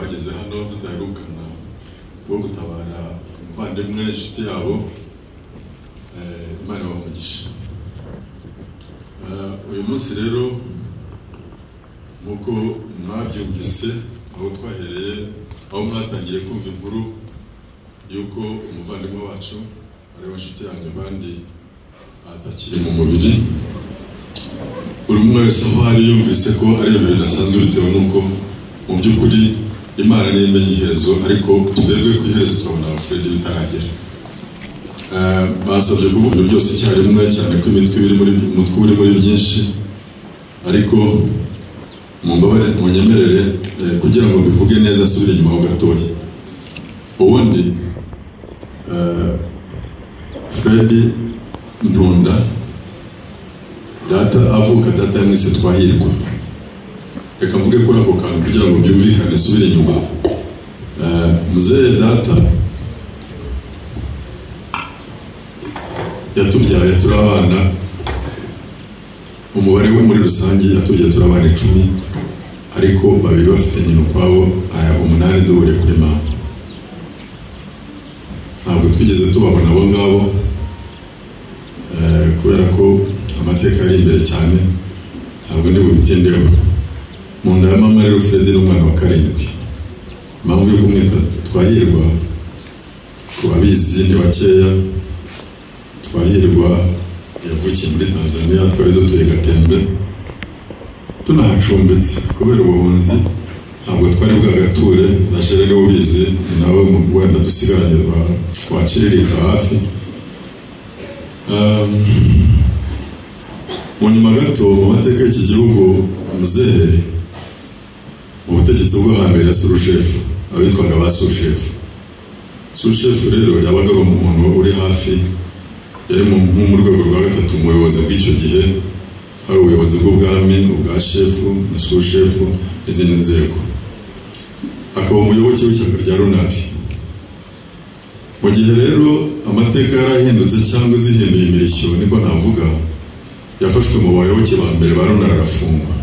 bageze hano tudaherukana wo gutabara umuvandimwe inshuti yabo Imana bamugisha. Uyu munsi rero muko mwabyumvise aho twahereye, aho mwatangiye kumva inkuru yuko umuvandimwe wacu ari we inshuti yanjye abandi atakiri mu mubiri. Buri umwe wese aho ari yumvise ko ari ibintu bidasanzwe bitewe n'uko mu by'ukuri Imana niyo imenya iherezo, ariko twebwe ku iherezo twabona Fred bitaragera. Basabye kuvuga ibintu byose icyarimwe cyane ko umutwe uri muri byinshi, ariko mumbabarire munyemerere kugira ngo bivuge neza asubire inyuma ho gatoya. Ubundi Fred Ntunda data avuka data mwese twahirwa. Reka mvuge kuri ako kantu kugira ngo byumvikane subire inyuma. Muzee data yatubyaye turi abana, umubare we muri rusange yatubyaye turi abana 10, ariko babiri bafite nyina ukwabo, 8 duhure kuri mama. Ntabwo twigeze tubabona abo ngabo kubera ko amateka ari imbere cyane, ntabwo ndi bubitindeho. Mu nda ya mama rero Fred ni umwana wa 7. Impamvu yo kumwita Twahirwa ku babizi ni bakeya. Twahirwa yavukiye muri Tanzania, twari dutuye Gatembe tunahacumbitse kubera ubuhunzi, ntabwo twari bwagature. Rachel niwe ubizi, nawe wenda dusigaranye twacirika hafi. Mu nyuma gato mu mateka y'iki gihugu, muzehe mu butegetsi bwo hambere ya Surushefu, abitwaga ba Surushefu. Surushefu rero yabaga ari umuntu uri hafi, yari mu rwego rwa 3 mu buyobozi bw'icyo gihe. Hari ubuyobozi bw'ubwami, ubwa shefu na Surushefu n'izindi nzego. Akaba umuyoboke w'ishyaka rya Runari. Mu gihe rero amateka yarahindutse cyangwa zihinduye imirishyo niko navuga, yafashwe mu bayoboke ba mbere ba Runari arafungwa.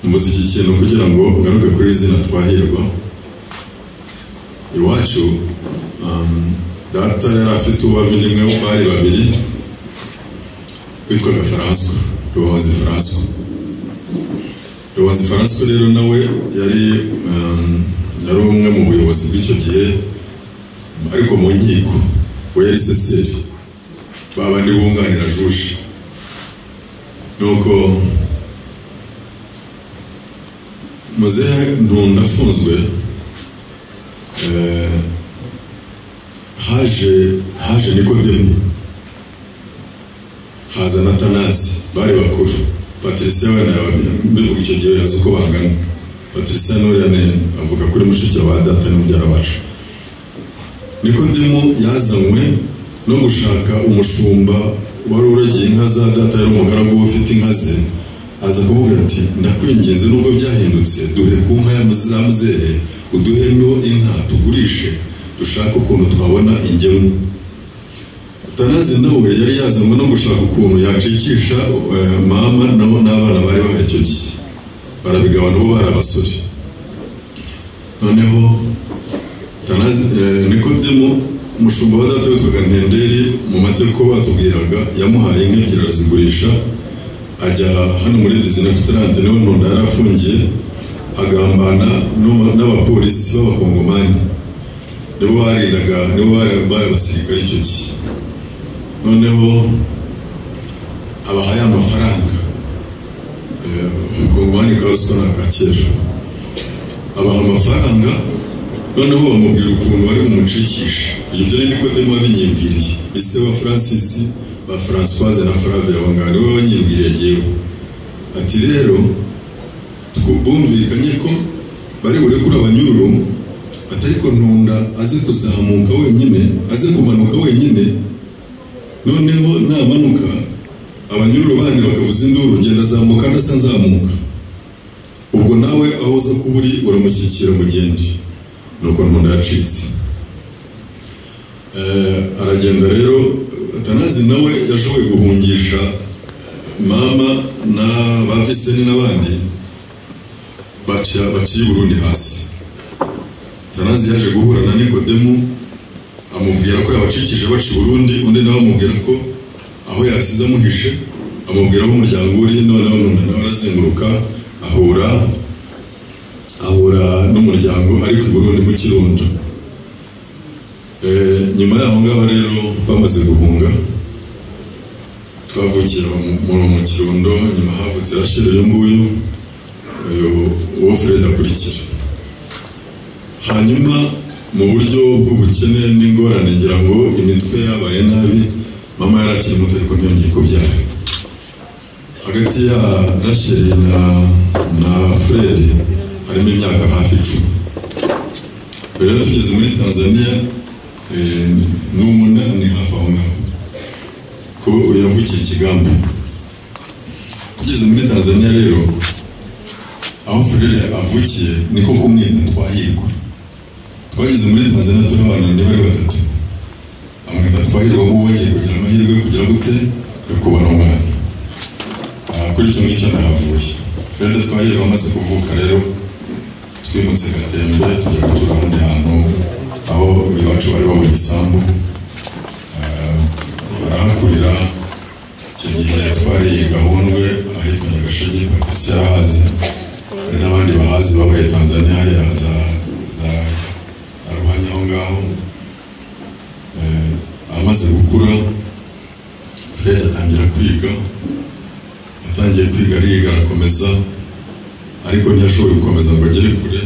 Mvuze iki kintu kugira ngo ngaruke kuri izina Twahirwa. Iwacu data yari afite ubavindimwe bari babiri witwaga François, Rubanzi François rero nawe yari umwe mu buyobozi bw'icyo gihe, ariko mu nkiko we yari seseri, babandi bunganira Juge. Nuko Muzehe Ntunda afunzwe, haje Nikodemu, haza Natanazi, bari bakuru. Patricia we mbivuga icyo gihe yazi ko bangana. Patricia nore avuga kuri mushiki wa data n'umubyara wacu. Nikodemu yazanywe no gushaka umushumba wari uragiye inka za data, yari umugaragu ufite inka ze. Aza kuvuga ati, ndakwinginze nubwo byahindutse, duhe ku nka ya muzehe, uduhemo inka tugurishe, dushaka ukuntu twabona ingemu. Tanazi nawe yari yazanywe no gushaka ukuntu yacikisha mama nabo n'abana bari bahari icyo gihe, barabigabana bo bari abasore. Noneho Tanazi Nikodemu umushumba wa data witwaga Ntenderi, mu mateko batubwiraga yamuhaye inka ebyiri arazigurisha, ajya hano muri 1930 niho Ntunda yari afungiye, agambana n'abapolisi b'abakongomani, nibo barindaga, nibo bari abasirikare icyo gihe. Noneho abahaye amafaranga, Kongomani Karuswa na Kakera abaha amafaranga, noneho bamubwira ukuntu bari bumucikisha. Ibyo ni Nikodemu wabinyibwiriye, ise wa Francis, ba Françoise na Flavia wangana we wanyibwiriye jewe. Ati rero twumvikanye ko bari burekura abanyururu, atariko Ntunda aze kuzamuka wenyine, aze kumanuka wenyine, noneho namanuka abanyururu bandi bakavuza induru, genda azamuka ndasa nzamuka, ubwo nawe aho uza kuburi uramushyikira mugendi. Nuko Ntunda yacitse. Aragenda rero. Tanazi nawe yashoboye guhungisha mama na bavise n'abandi, baciye Burundi hasi. Atanazi yaje guhura na Nikodemu amubwira ko yabacikije baci Burundi, undi nawe amubwira ko aho yasize amuhishe, amubwira ko umuryango uri noneho nawe arazenguruka ahura n'umuryango ariko Burundi mu Kirundo. Nyuma yaho ngaho rero bamaze guhunga twavukiye mu Kirundo, nyuma havutse Rashid y'Umbuyu uwo Fred akurikira. Hanyuma mu buryo bw'ubukene n'ingorane ngira ngo imitwe yabaye nabi, mama yarakiri muto ariko ntiyongeye kubyara. Hagati ya Rashid na Fred harimo imyaka hafi 10. Rero tugeze muri Tanzania n'umunani hafi aho ngaho ko yavukiye Kigamba. Tugeze muri Tanzania rero aho Fred avukiye niko kumwita Twahirwa. Twageze muri Tanzania turi abana ni bari batatu, amwita Twahirwa ngo wagiye kugira amahirwe kugira gute yo kubona umwana. Kuri icyo ngicyo nahavuye. Fred Twahirwa amaze kuvuka rero twimutse Gatembe tujya gutura ahandi hantu aho iwacu bari babonye isambu, barahakurira. Icyo gihe twari Gahundwe ahitwa Nyagasheke, Patricia arahazi, hari n'abandi bahazi babaye Tanzania hariya za Ruhanya aho ngaho. Amaze gukura Fred atangiye kwiga ariga arakomeza, ariko ntiyashoboye gukomeza ngo agere kure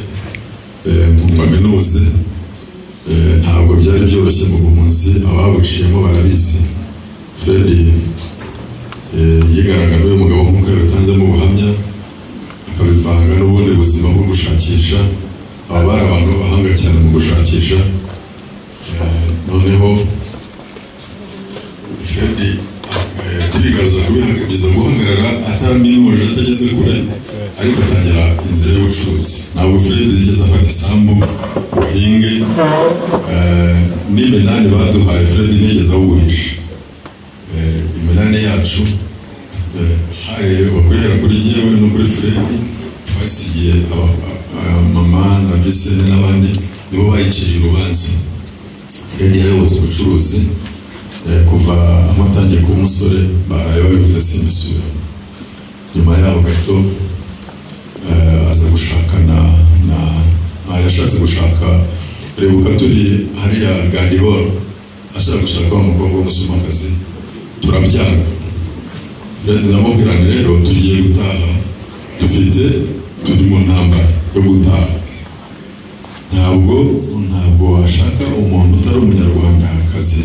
mu kaminuza. Ntabwo byari byoroshye mu buhunzi, ababuciyemo barabizi. Fred yigaragara n'uyu mugabo nk'uko yabitanzemo ubuhamya, akabivanga n'ubundi buzima bwo gushakisha. Aba bari abantu bahanga cyane mu gushakisha. Noneho Fred kwigaruza kubihagabyiza guhagarara ataraminuje atageze kure, ariko atangira inzira y'ubucuruzi. Ntabwo Fred yigeze afata isambu ngo ahinge, n'iminani baduhaye Fred ntiyigeze awugurisha. Iminani yacu bakwihera kuri jyewe no kuri Fred, twasigiye mama na Vicene n'abandi nibo bayiciriye urubanza. Fred yayobotse ubucuruzi kuva amatangiye ku musore, baraye babivuze simbisura. Nyuma yaho gato aza gushakana yashatse gushaka, rebuka turi hariya Gandhi Hall, ashaka gushaka umukobwa w'umusumakazi, turabyanga. Fred namubwirana rero tugiye gutaha, turi mu ntambara yo gutaha. Ntabwo washaka umuntu utari umunyarwandakazi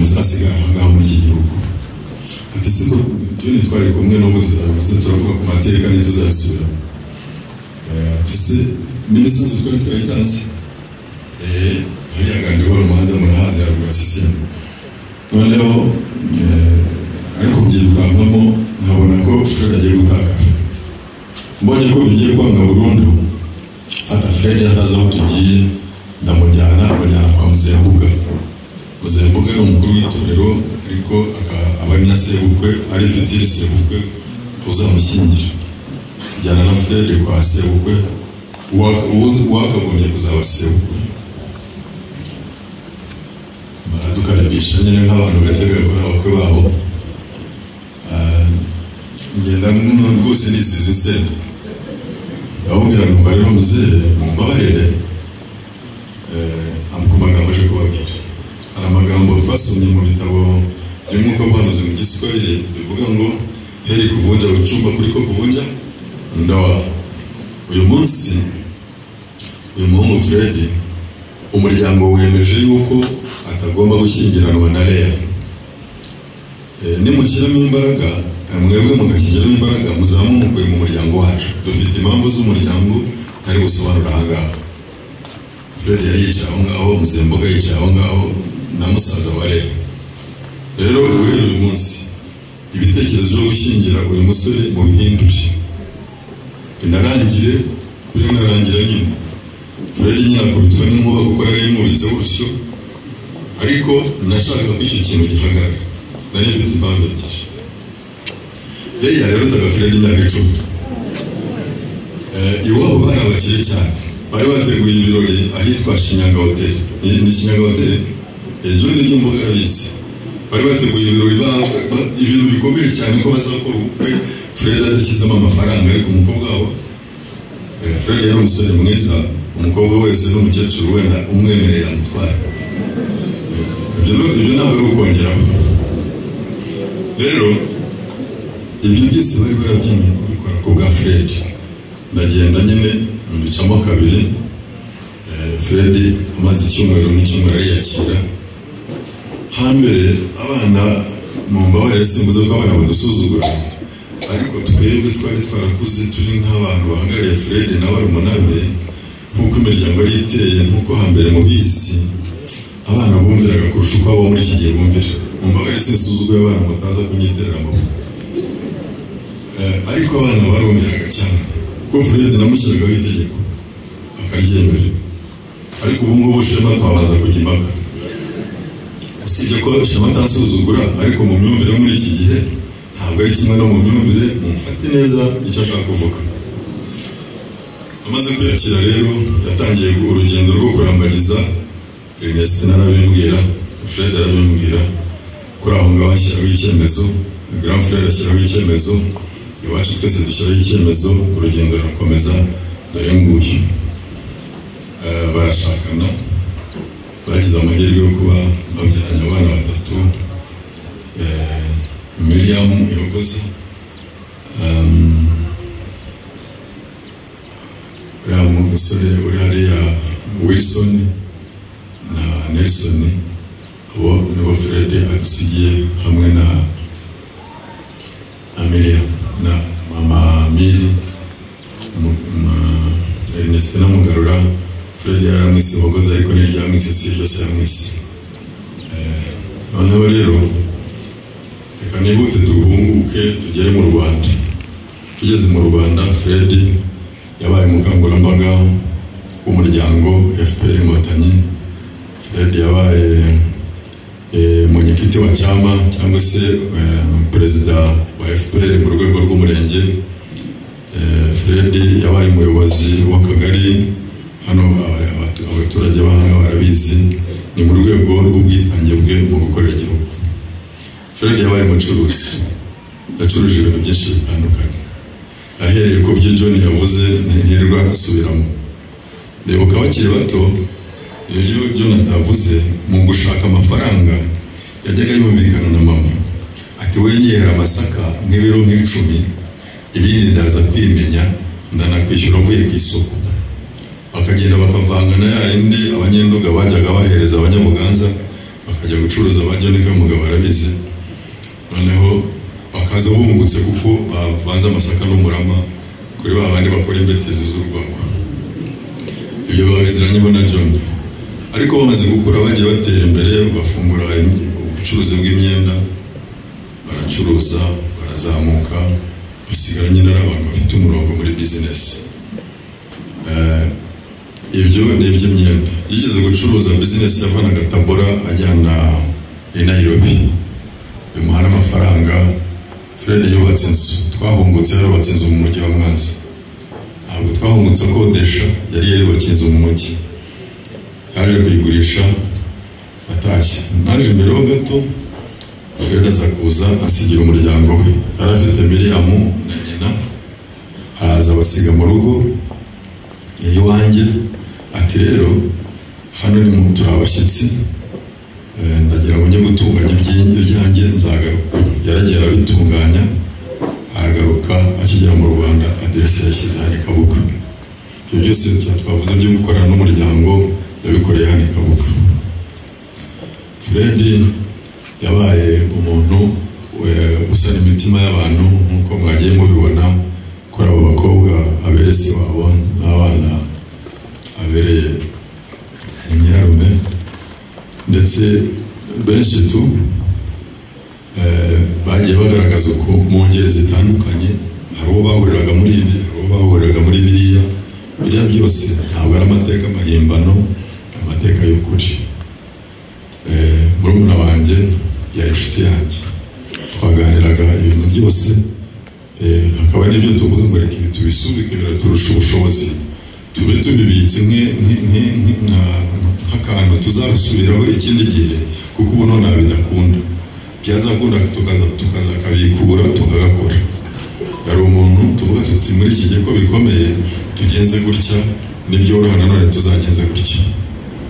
uzasigara ngaho muri iki gihugu. Ati siko tuni twari kumwe n'ubwo tutabivuze, turavuga ku mateka ntituzabisubira. Ati se n'imisanzu twari twayitanze hariya Gandhi Hall muhaze murahazi ya Rwasisima. Noneho ariko mbyirukankamo nkabona ko Fred agiye gutakara. Mbonye ko bigiye kwanga burundu, fata Fred atazi aho tugiye, ndamujyana kwa Muzembuga. Muzembuga ari umukuru w'itorero, ariko aba ari na sebukwe, ari fitiri sebukwe uzamushyingira. Tujyana na Fred kwa sebukwe wakagombye kuzaba sebukwe. Baradukaribisha nyine nk'abantu betegaye kuri abakwe babo. Ngenda rwose nisize isenda, ndababwira ngo rero muzehe mumbabarire ku magambo aje kubabwira. Hari amagambo twasomye mu bitabo by'umwuka w'ubuhanuzi mu Giswahili bivuga ngo heri kuvunja uchumba kuliko kuvunja ndoa. Uyu munsi uyu muhungu Fred umuryango wemeje yuko atagomba gushyingiranwa na Lea. Nimushyiramo imbaraga, mwebwe mugashyiramo imbaraga, muzamumukuye mu muryango wacu. Dufite impamvu z'umuryango ari gusobanura ahangaha. Fred yari yicaye aho ngaho, Muzembuga yicaye aho ngaho na musaza wa Lea. Rero uyu munsi ibitekerezo byo gushyingira uyu musore mu bihindure, binarangire binarangira nyine. Fred nyine akubitwa n'inkuba kuko yari yimubitse urusyo, ariko nashakaga ko icyo kintu gihagarara. Nari mfite impamvu ebyiri. Lea yarutaga Fred imyaka 10. Iwabo bari abakire cyane, bari bateguye ibirori ahitwa Shinyanga Hotel. Ni Shinyanga Hotel ejo nibyo mvuga arabizi. Bari bateguye ibirori ibintu bikomeye cyane ko bazakora ubukwe. Fred yashyizemo amafaranga ariko umukobwa wabo Fred yari umusore mwiza, umukobwa wese n'umukecuru wenda umwemereye amutwara. Ibyo ntabwo ari ukongeraho. Rero ibyo byose bari barabyemeye kubikora ku bwa Fred. Ndagenda nyine mbicamo kabiri. Fred amaze icyumweru n'icyumweru ariyakira. Hambere abana mu mbabarire simbuze ko abana badusuzugura, ariko twebwe twari twarakuze turi nk'abantu bahagarariye Fred nawe ari umunabe nk'uko imiryango ari iteye, nk'uko hambere mu bisi abana bumviraga kurusha uko abo muri iki gihe bumvira. Mu mbabarire sinsuzuguye abana mutaza kunyiterera amaboko, ariko abana barumviraga cyane ko Fred namushyiragaho itegeko akaryemera. Ariko ubu ngubu Shema twabanza kujya impaka, usibye ko Shema atansuzugura, ariko mu myumvire muri iki gihe ntabwo ari kimwe no mu myumvire. Mumfate neza icyo ashaka kuvuga. Amaze kwiyakira rero yatangiye urugendo rwo kurambagiza. Ernest narabimbwira, Fred arabimbwira, kuri aho ngaho ashyiraho icyemezo, Grand Frère ashyiraho icyemezo, iwacu twese dushyiraho icyemezo, urugendo rurakomeza. Dore nguyu barashakana, bagize amahirwe yo kuba babyaranye abana batatu. Miriam Yogoza, uriya musore uri hariya Wilson na Nelson, abo nibo Fred adusigiye hamwe na Miriam na mama Miri. Ernest namugarura, Fred yaramwise Yogoza ariko n'iryamwise si ryose yamwise. Noneho rero reka nihute tubunguke tugere mu Rwanda. Tugeze mu Rwanda, Fred yabaye umukangurambaga w'umuryango FPR Inkotanyi. Fred yabaye munyekiti wa cyama cyangwa se perezida wa FPR mu rwego rw'umurenge. Fred yabaye umuyobozi w'akagari. Hano abaturage bahanga barabizi, ni mu rwego rw'ubwitange bwe mu gukorera igihugu. Fred yabaye umucuruzi, yacuruje ibintu byinshi bitandukanye. Ahereye ku byo John yavuze ntirirwa asubiramo. Ndibuka bakiri bato ibyo John atavuze, mu gushaka amafaranga yajyaga yumvikana na mama ati we nyera amasaka nk'ibiro nk'icumi, ibindi ndaza kwimenya ndanakwishyura mvuye ku isoko. Bakagenda bakavanga na yindi abanyenduga bajyaga bahereza abanyamuganza, bakajya gucuruza abajyonika mugabo arabizi. Noneho bakaza bungutse kuko bavanze amasaka n'umurama kuri babandi bakora imbetezi z'urwagwa. Ibyo babiziranye na John, ariko bamaze gukura bagiye batera imbere, bafungura ubucuruzi bw'imyenda, baracuruza, barazamuka, basigara nyine ari abantu bafite umurongo muri business. Ibyo ni iby'imyenda. Yigeze gucuruza business yavanaga Tabora ajyana i Nairobi, bimuhana amafaranga. Fred yubatse inzu, twahungutse yarubatse inzu mu mujyi wa Mwanza. Ntabwo twahungutse akodesha, yari yarubatse inzu mu mujyi, yaje kuyigurisha atashye. Naje imbere ho gato, Fred aza kuza asigira umuryango we. Yari afite Miriam na nyina, araza basiga mu rugo iwanjye. Ati rero hano ni mu turi abashyitsi, ndagira ngo njye gutunganya ibyanjye nzagaruka. Yaragiye arabitunganya, aragaruka. Akigera mu Rwanda aderesi yashyize hano i Kabuga. Ibyo byose twavuze byo gukorana n'umuryango yabikoreye hano i Kabuga. Fred yabaye umuntu usana imitima y'abantu nk'uko mwagiye mubibona, ko abo bakobwa aberesi wabo n'abana abereye nyirarume, ndetse benshi tu bagiye bagaragaza ko mu ngeri zitandukanye hari uwo bahuriraga muri ibi, hari uwo bahuriraga muri biriya. Biriya byose ntabwo ari amateka mahimbano, amateka y'ukuri. Murumuna wanjye yari inshuti yanjye, twaganiraga ibintu byose, hakaba n'ibyo tuvuga ngo reka ibi tubisubike biraturusha ubushobozi tube tubibitse nk'akantu tuzabisubiraho ikindi gihe, kuko ubu none bidakunda, byazakunda tukazakabikura tukagakora. Hari umuntu tuvuga tuti muri iki gihe ko bikomeye tugenze gutya, nibyoroha nanone tuzagenze gutya.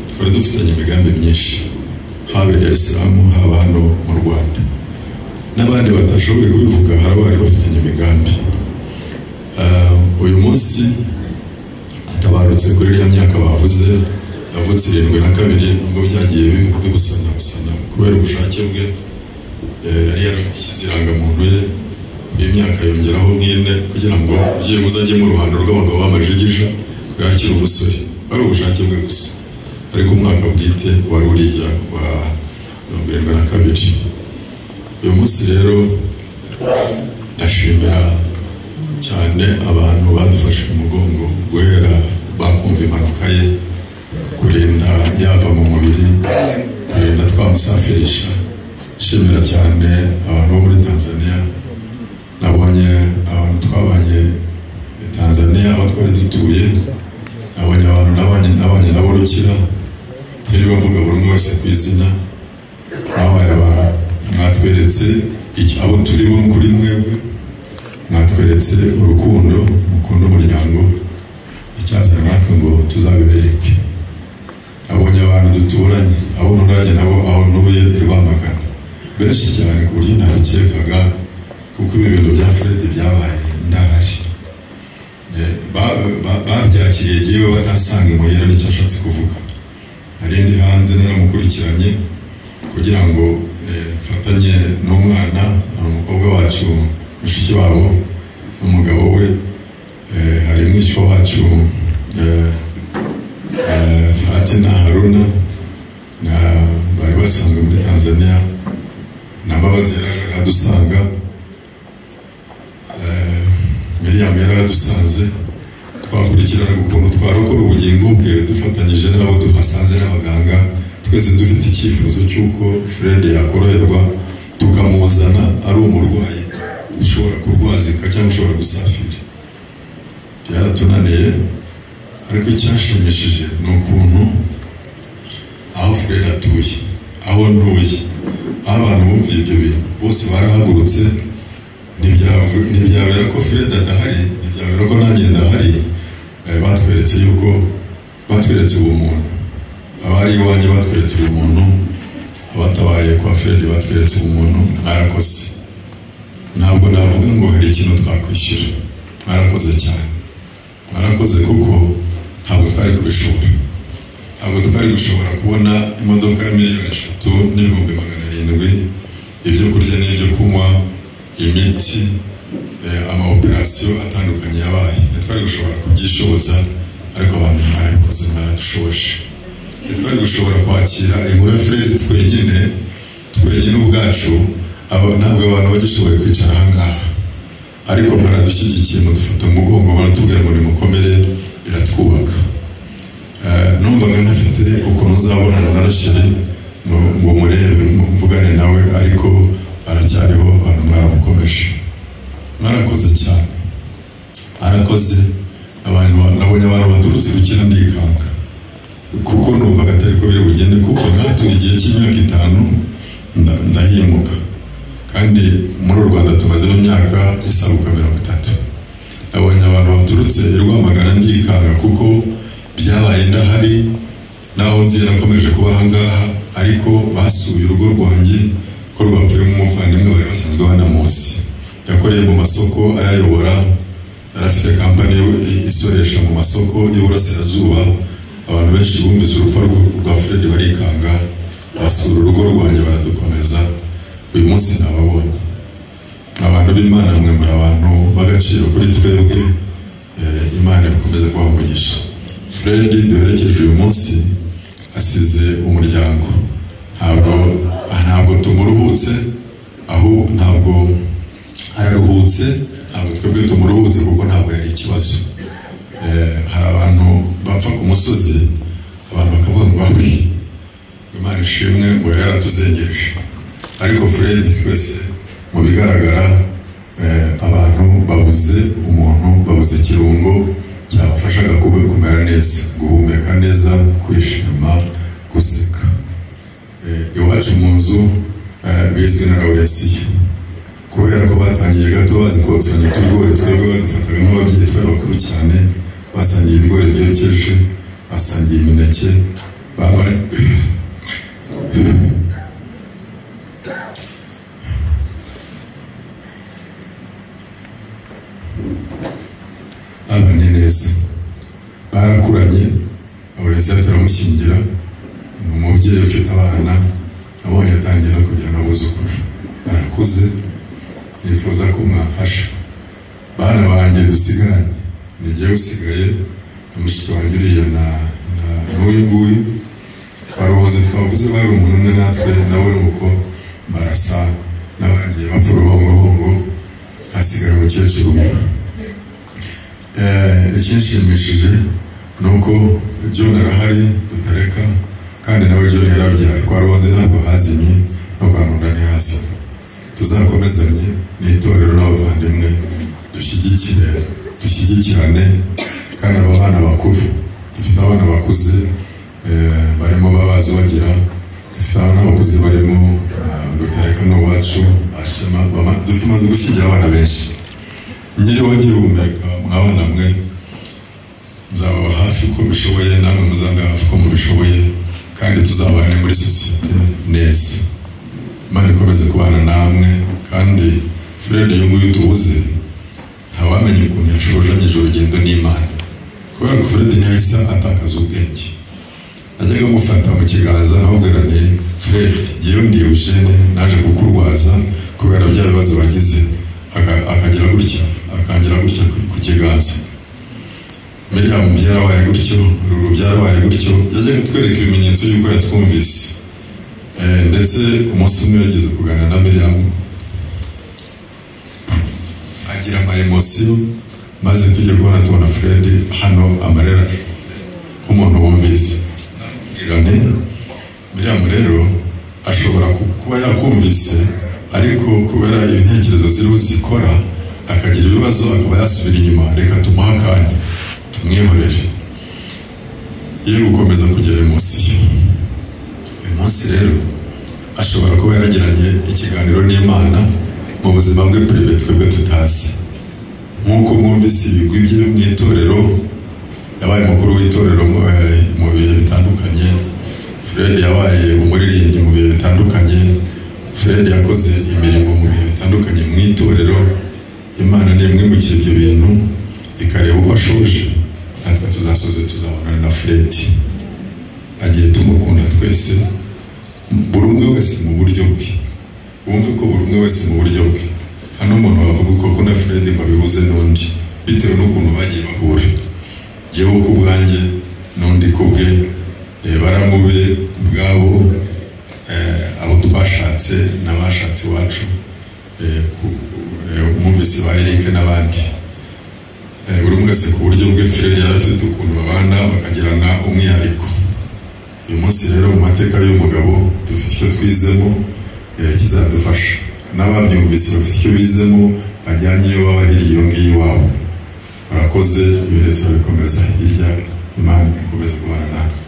Twari dufitanye imigambi myinshi, haba i Dar es Salaam, haba hano mu Rwanda, n'abandi batashoboye kubivuga hari abari bafitanye imigambi. Uyu munsi atabarutse kuri iriya myaka bavuze, yavutse 72, ubwo byagiye bibusana kubera ubushake bwe. Yari yarashyize irangamuntu ye y'imyaka yongeraho nk'ine kugira ngo byibuze ajye mu ruhando rw'abagabo b'amajigija ko yakira umusore. Ari ubushake bwe gusa, ariko umwaka bwite wari uriya wa 72. Uyu munsi rero ndashimira cyane abantu badufashe mu mugongo guhera bakumva impanuka ye, kurinda yava mu mubiri, kurinda twamusafirisha. Shimira cyane abantu bo muri Tanzania. Nabonye abantu twabanye i Tanzania, aho twari dutuye, nabonye abantu nabanye nabo rukira, ntiri bavuga buri umwe wese ku izina. Nabaye abantu mwatweretse abo turi bo kuri mwebwe, mwatweretse urukundo, mukunda umuryango, icyazana natwe ngo tuzabibereke. Nabonye abantu duturanye, abo nturanye nabo aho ntuye i Rwamagana, benshi cyane ku buryo ntabikekaga, kuko ibi bintu bya Fred byabaye ndahari. Babyakiriye giyewe batasanga imuhira, nicyo ashatse kuvuga. Hari ndi hanze naramukurikiranye kugira ngo mfatanye n'umwana, umukobwa wacu, mushiki wabo n'umugabo we. Hari mwishywa wacu Fatina Haruna, bari basanzwe muri Tanzania, na Mbabazi yaraje adusanga, Miriam yaradusanze. Twakurikirana ukuntu twarokora ubugingo bwe dufatanyije n'abo duhasanze n'abaganga, twese dufite icyifuzo cy'uko Fred yakoroherwa, tukamuzana ari umurwayi ushobora kurwazika cyangwa ushobora gusafira. Byaratunaniye, ariko icyashimishije ni ukuntu aho Fred atuye, aho ntuye, aho abantu bumviye ibyo bintu bose barahagurutse. Ntibyabera ko Fred adahari, ntibyabera ko nanjye ndahari. Batweretse yuko batweretse ubumuntu, abari iwanjye batweretse ubumuntu, abatabaye kwa Fred batweretse ubumuntu. Mwarakoze, ntabwo navuga ngo hari ikintu twakwishyura. Mwarakoze cyane, mwarakoze, kuko ntabwo twari kubishobora. Ntabwo twari gushobora kubona imodoka ya $1,300,000, ibyo kurya n'ibyo kunywa, imiti, amaoperasiyo atandukanye yabaye. Ntitwari gushobora kubyishoboza, ariko abantu barabikoze, baradushoboje. Ntitwari gushobora kwakira inkuru ya Fred twenyine ubwacu, ntabwo abantu bagishoboye kwicara ahangaha, ariko baradushyigikiye, mudufata mu mugongo, baratubwira ngo nimukomere, biratwubaka. Numvaga ntafite ukuntu uzabonana na Rasheli ngo murebe mvugane nawe, ariko aracyariho. Abantu mwaramukomeje, mwarakoze cyane, arakoze. Nabonye abantu baturutse gukina ndikanga, kuko numvaga atari ko biri bugende, kuko nkatuye igihe cy'imyaka 5 ndahimuka, kandi muri Rwanda tumaze imyaka isabuka 30. Nabonye abantu baturutse i Rwamagana ndikanga, kuko byabaye ndahari, naho nzira nakomeje kuba ahangaha, ariko basuye urugo rwanjye ko rwapfuye mu muvandimwe bari basanzwe banamuzi. Yakoreye mu masoko ayayobora, yarafite kampani isoresha mu masoko y'Uburasirazuba. Abantu benshi bumvise urupfu rwa Fred barikanga, basura urugo rwanjye baradukomeza. Uyu munsi nababonye, abantu b'Imana, mwe muri abantu b'agaciro kuri twebwe. Imana ikomeze kubaha umugisha. Fred duherekeje uyu munsi asize umuryango. Ntabwo tumuruhutse, aho ntabwo araruhutse, ntabwo twebwe tumuruhutse, kuko ntabwo yari ikibazo. Hari abantu bapfa ku musozi, abantu bakavuga ngo aho Imana ishimwe ngo yari yaratuzengereje, ariko Fred twese mu bigaragara abantu babuze umuntu, babuze ikirungo, cyabafashaga kumera neza, guhumeka neza, kwishima, guseka. Iwacu mu nzu bizwi na Lauresiya, kubera ko batangiye gato bazi kotsanya utugori, twebwe badufataga nk'ababyeyi twari bakuru cyane. Basangiye ibigori byokeje, basangiye imineke, babanye neza, barakuranye. Lauresiya turamushyingira, ni umubyeyi ufite abana, nabonye atangiye no kugira n'abuzukuru, arakuze, nifuza ko mwafasha. Bana banjye dusigaranye, nigiye usigaye, mushiki wanjye uriya n'uyu nguyu, baruhoze twavuze bari umuntu umwe natwe, nabone uko barasa n'abagiye bapfa uruhongohongo, hasigaye umukecuru umwe. Ikinshimishije ni uko John arahari tutareka, kandi nawe John yarabyaye. Twaruhoze ntabwo hazimye, no Rwanda ntihasa. Tuzakomezanye n'itorero n'abavandimwe, dushyigikirane. Kandi aba bana bakuru, dufite abana bakuze barimo babazi bagira, dufite abana bakuze barimo dutareka n'uwacu Ashema, dumaze gushyingira abana benshi. Nkiriho ngihumeka mwabana mwe, nzababa hafi uko mbishoboye, namwe muzanga hafi uko mubishoboye, kandi tuzabane muri sosiyete neza. Imana ikomeze kubana namwe. Kandi Fred uyu nguyu tubuze, ntawamenye ukuntu yashojanyije urugendo n'Imana, kubera ko Fred ntiyahise atakaza ubwenge. Najyaga mufata mu kiganza nkababwira nti Fred, ngewe ndi Eugene, naje kukurwaza kubera bya bibazo wagize. Akagira gutya, akangira gutya ku kiganza. Miriam byarabaye gutyo, Ruru byarabaye gutyo. Yajyaga kutwereka ibimenyetso y'uko yatwumvise. Ndetse umunsi umwe yageze kuganira na Miriam, agira ama emotion, maze tujye kubona tubona Fred hano amarera nk'umuntu wumvise. Miriam rero ashobora kuba yakumvise, ariko kubera intekerezo ziriho zikora, akagira ibibazo akaba yasubira inyuma. Reka tumuha akanya, tumwihorere, ye gukomeza kugira emotion. Uyu munsi rero ashobora kuba yaragiranye ikiganiro n'Imana mu buzima bwe privé twebwe tutazi. Nk'uko mwumvise ibigwi bye mu itorero, yabaye mukuru w'itorero mu bihe bitandukanye. Fred yabaye umuririmbyi mu bihe bitandukanye. Fred yakoze imirimo mu bihe bitandukanye mu itorero. Imana ni imwimukira ibyo bintu, ikareba uko ashoje. Natwe tuzasoze tuzabonana na Fred. Agiye tumukunda twese, buri umwe wese mu buryo bwe. Wumve ko buri umwe wese mu buryo bwe. Hano umuntu wavuga uko akunda Fred ngo abihuze n'undi, bitewe n'ukuntu bagiye bahura. Jyewe ku bwanjye n'undi ku bwe, baramube ubwabo, abo twashatse n'abashatse iwacu, umwumvise ba Eric n'abandi. Buri umwe wese ku buryo bwe. Fred yari afite ukuntu babana bakagirana umwihariko. Uyu munsi rero mu mateka y'umugabo dufite icyo twizemo kizadufasha. N'ababyumvise bafite icyo bizemo, bajyanye iyo baba hirya iyo ngiyo iwabo. Murakoze, ibintu turabikomeza hirya. Imana ikomeze kubana natwe.